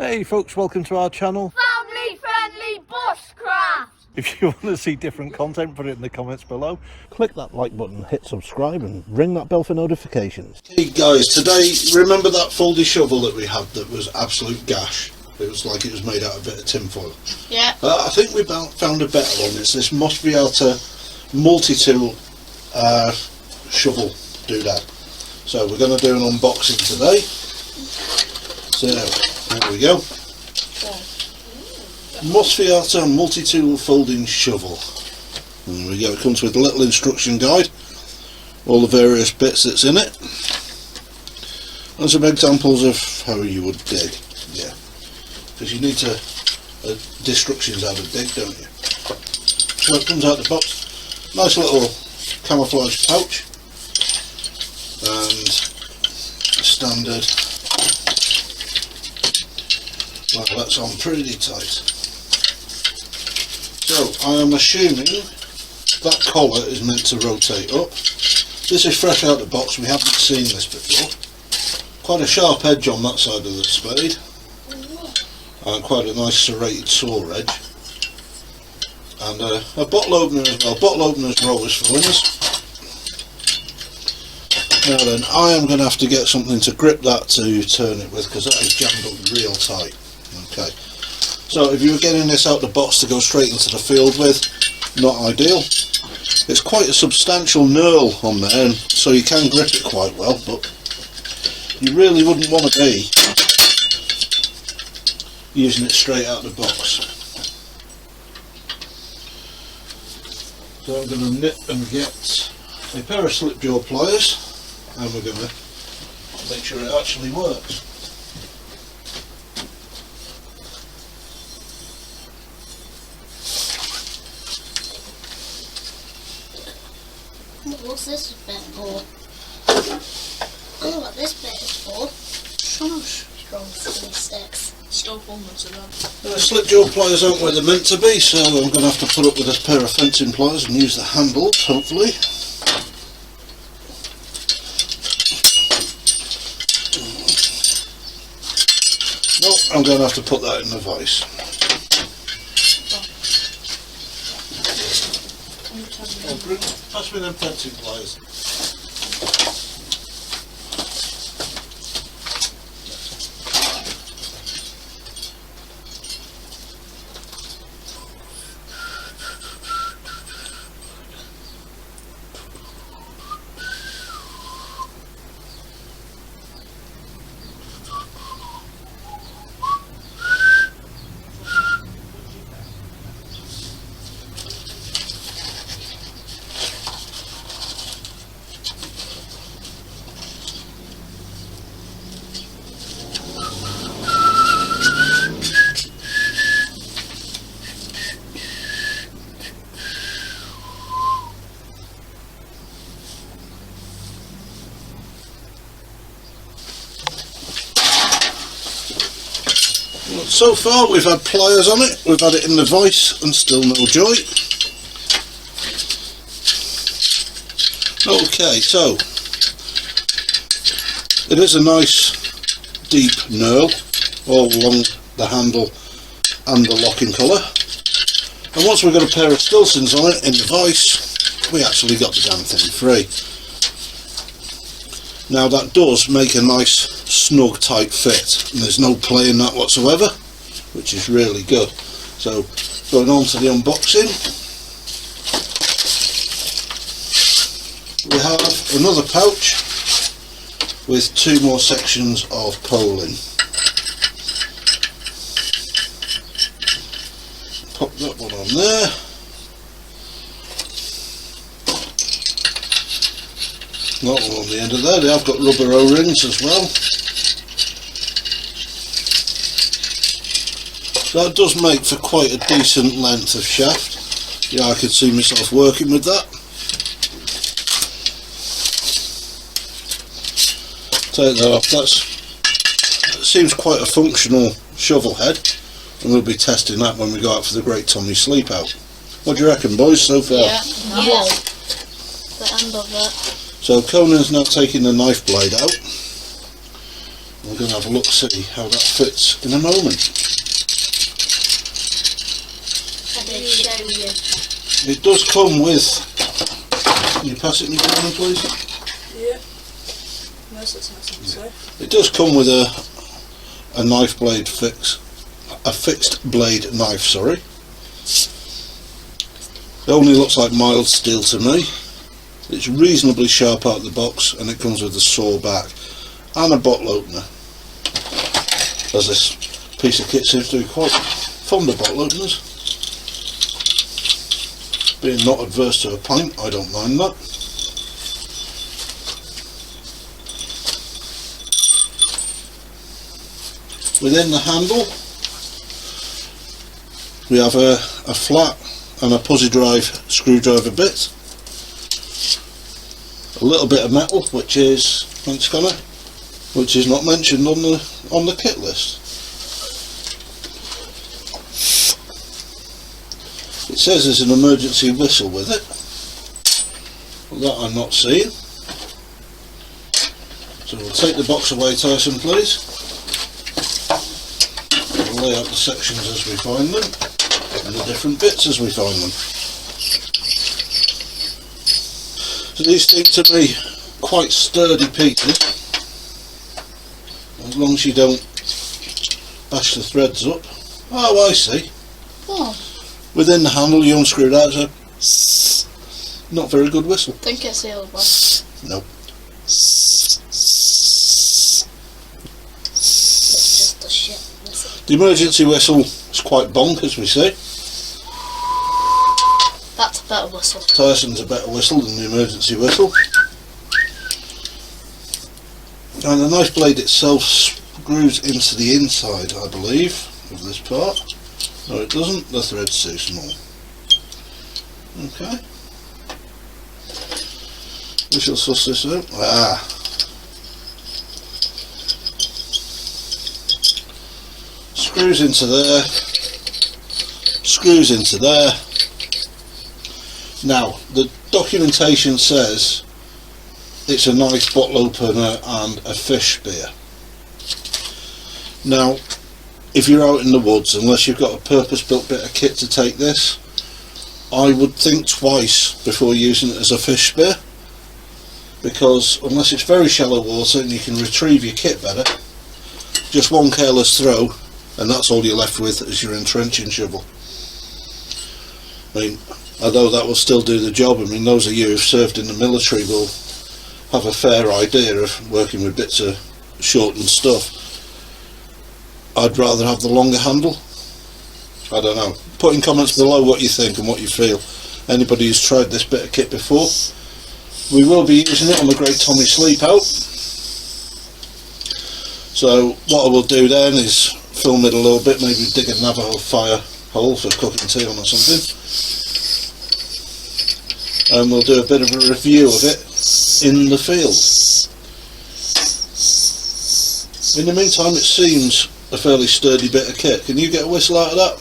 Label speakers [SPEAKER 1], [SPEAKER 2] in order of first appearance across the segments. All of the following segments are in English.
[SPEAKER 1] Hey folks, welcome to our channel.
[SPEAKER 2] Family friendly bushcraft!
[SPEAKER 1] If you want to see different content, put it in the comments below. Click that like button, hit subscribe and ring that bell for notifications.
[SPEAKER 3] Hey guys, today, remember that folding shovel that we had that was absolute gash? It was like it was made out of a bit of tinfoil.
[SPEAKER 2] Yeah.
[SPEAKER 3] I think we found a better one. It's this MOSFiATA multi-tool shovel doodad. So we're going to do an unboxing today. So there we go. MOSFiATA multi-tool folding shovel. There we go. It comes with a little instruction guide, all the various bits that's in it, and some examples of how you would dig. Yeah, because you need to instructions how to dig, don't you? So it comes out the box. Nice little camouflage pouch and standard. Well, that's on pretty tight. So I am assuming that collar is meant to rotate up. This is fresh out the box, we haven't seen this before. Quite a sharp edge on that side of the spade, and quite a nice serrated saw edge. And a bottle opener as well. Bottle openers are always for winners. Now then, I am going to have to get something to grip that to turn it with, because that is jammed up real tight. Okay, so if you were getting this out the box to go straight into the field with, not ideal. It's quite a substantial knurl on there, and so you can grip it quite well, but you really wouldn't want to be using it straight out the box. So I'm going to nip and get a pair of slip jaw pliers, and we're going to make sure it actually works.
[SPEAKER 2] What's this bit for? I don't know what this bit is for. Shush. Strong sticks.
[SPEAKER 4] Still fullness of them.
[SPEAKER 3] Slip jaw pliers aren't where they're meant to be, so I'm going to have to put up with a pair of fencing pliers and use the handles, hopefully. No, I'm going to have to put that in the vise. Pass me them fencing pliers. So far we've had pliers on it, we've had it in the vise and still no joy. Okay, so it is a nice deep knurl all along the handle and the locking collar, and once we've got a pair of Stilsons on it in the vise, we actually got the damn thing free. Now that does make a nice snug tight fit, and there's no play in that whatsoever, which is really good. So going on to the unboxing, we have another pouch with two more sections of poling. Pop that one on there. That one on the end of there. They have got rubber O-rings as well. That does make for quite a decent length of shaft. Yeah, I could see myself working with that. Take that off. That seems quite a functional shovel head, and we'll be testing that when we go out for the Great Tommy Sleep Out. What do you reckon, boys, so far?
[SPEAKER 2] Yeah. The end of it.
[SPEAKER 3] So Conan's now taking the knife blade out, We're going to have a look, see how that fits in a moment.
[SPEAKER 2] I did show you.
[SPEAKER 3] It does come with, can you pass it me down please?
[SPEAKER 4] Yeah. Most of the time, so.
[SPEAKER 3] It does come with a knife blade fix, a fixed blade knife, sorry. It only looks like mild steel to me. It's reasonably sharp out of the box, and it comes with a saw back and a bottle opener. As this piece of kit seems to be quite fond of bottle openers. Being not adverse to a pint, I don't mind that. Within the handle we have a flat and a pussy drive screwdriver bit, a little bit of metal which is, thanks Connor, which is not mentioned on the kit list. It says there's an emergency whistle with it, but that I'm not seeing. So we'll take the box away, Tyson, please. We'll lay out the sections as we find them, and the different bits as we find them. So these seem to be quite sturdy pieces, as long as you don't bash the threads up. Oh, I see.
[SPEAKER 2] Oh,
[SPEAKER 3] Within the handle you unscrew that, so not very good whistle.
[SPEAKER 2] I think it's the old one.
[SPEAKER 3] Nope.
[SPEAKER 2] It's just a shit whistle.
[SPEAKER 3] The emergency whistle is quite bonk, as we say.
[SPEAKER 2] That's a better whistle.
[SPEAKER 3] Tyson's a better whistle than the emergency whistle. And the knife blade itself screws into the inside, I believe, of this part. No, it doesn't, the thread's too small. Okay. We shall suss this out. Ah. Screws into there. Screws into there. Now, the documentation says it's a knife, bottle opener and a fish spear. Now, if you're out in the woods, unless you've got a purpose-built bit of kit to take this, I would think twice before using it as a fish spear, because unless it's very shallow water and you can retrieve your kit better, just one careless throw and that's all you're left with is your entrenching shovel. I mean, although that will still do the job, I mean, those of you who've served in the military will have a fair idea of working with bits of shortened stuff. I'd rather have the longer handle. I don't know. Put in comments below what you think and what you feel. Anybody who's tried this bit of kit before. We will be using it on the Great Tommy Sleep Out. So what I will do then is film it a little bit, maybe dig a Navajo fire hole for cooking tea on or something. And we'll do a bit of a review of it in the field. In the meantime, it seems a fairly sturdy bit of kit. Can you get a whistle out of that?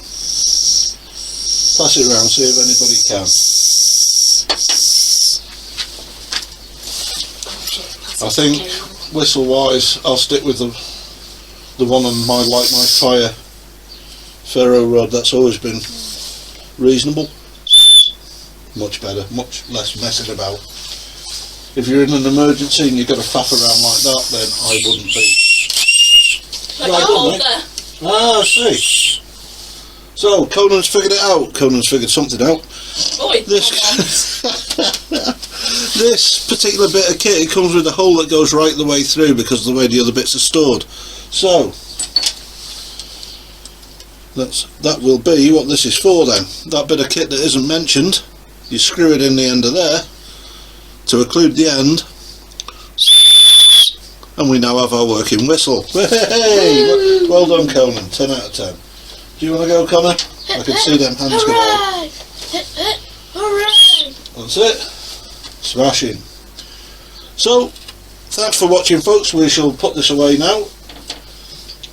[SPEAKER 3] Pass it around, see if anybody can. I think whistle wise I'll stick with the one on my Light My Fire ferro rod. That's always been reasonable. Much better, much less messing about. If you're in an emergency and you've got to faff around like that, then I wouldn't be.
[SPEAKER 4] Like
[SPEAKER 3] Right,
[SPEAKER 4] a hole
[SPEAKER 3] mate.
[SPEAKER 4] there.
[SPEAKER 3] Ah, I see. So, Conan's figured it out. Conan's figured something out.
[SPEAKER 4] Oi,
[SPEAKER 3] This this particular bit of kit, it comes with a hole that goes right the way through because of the way the other bits are stored. So, that will be what this is for then. That bit of kit that isn't mentioned, you screw it in the end of there to occlude the end, and we now have our working whistle. Hey! Well done, Conan. 10 out of 10. Do you want to go, Connor? I can see them hands go out.
[SPEAKER 2] Hooray! Hooray!
[SPEAKER 3] That's it. Smashing. So, thanks for watching, folks. We shall put this away now,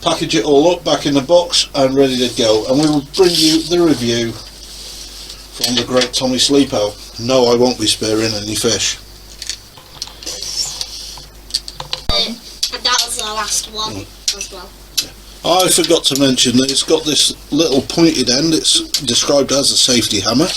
[SPEAKER 3] package it all up back in the box and ready to go, and we will bring you the review from the Great Tommy Sleep Out. No, I won't be sparing any fish.
[SPEAKER 2] That was the last fast one as well.
[SPEAKER 3] I forgot to mention that it's got this little pointed end. It's described as a safety hammer.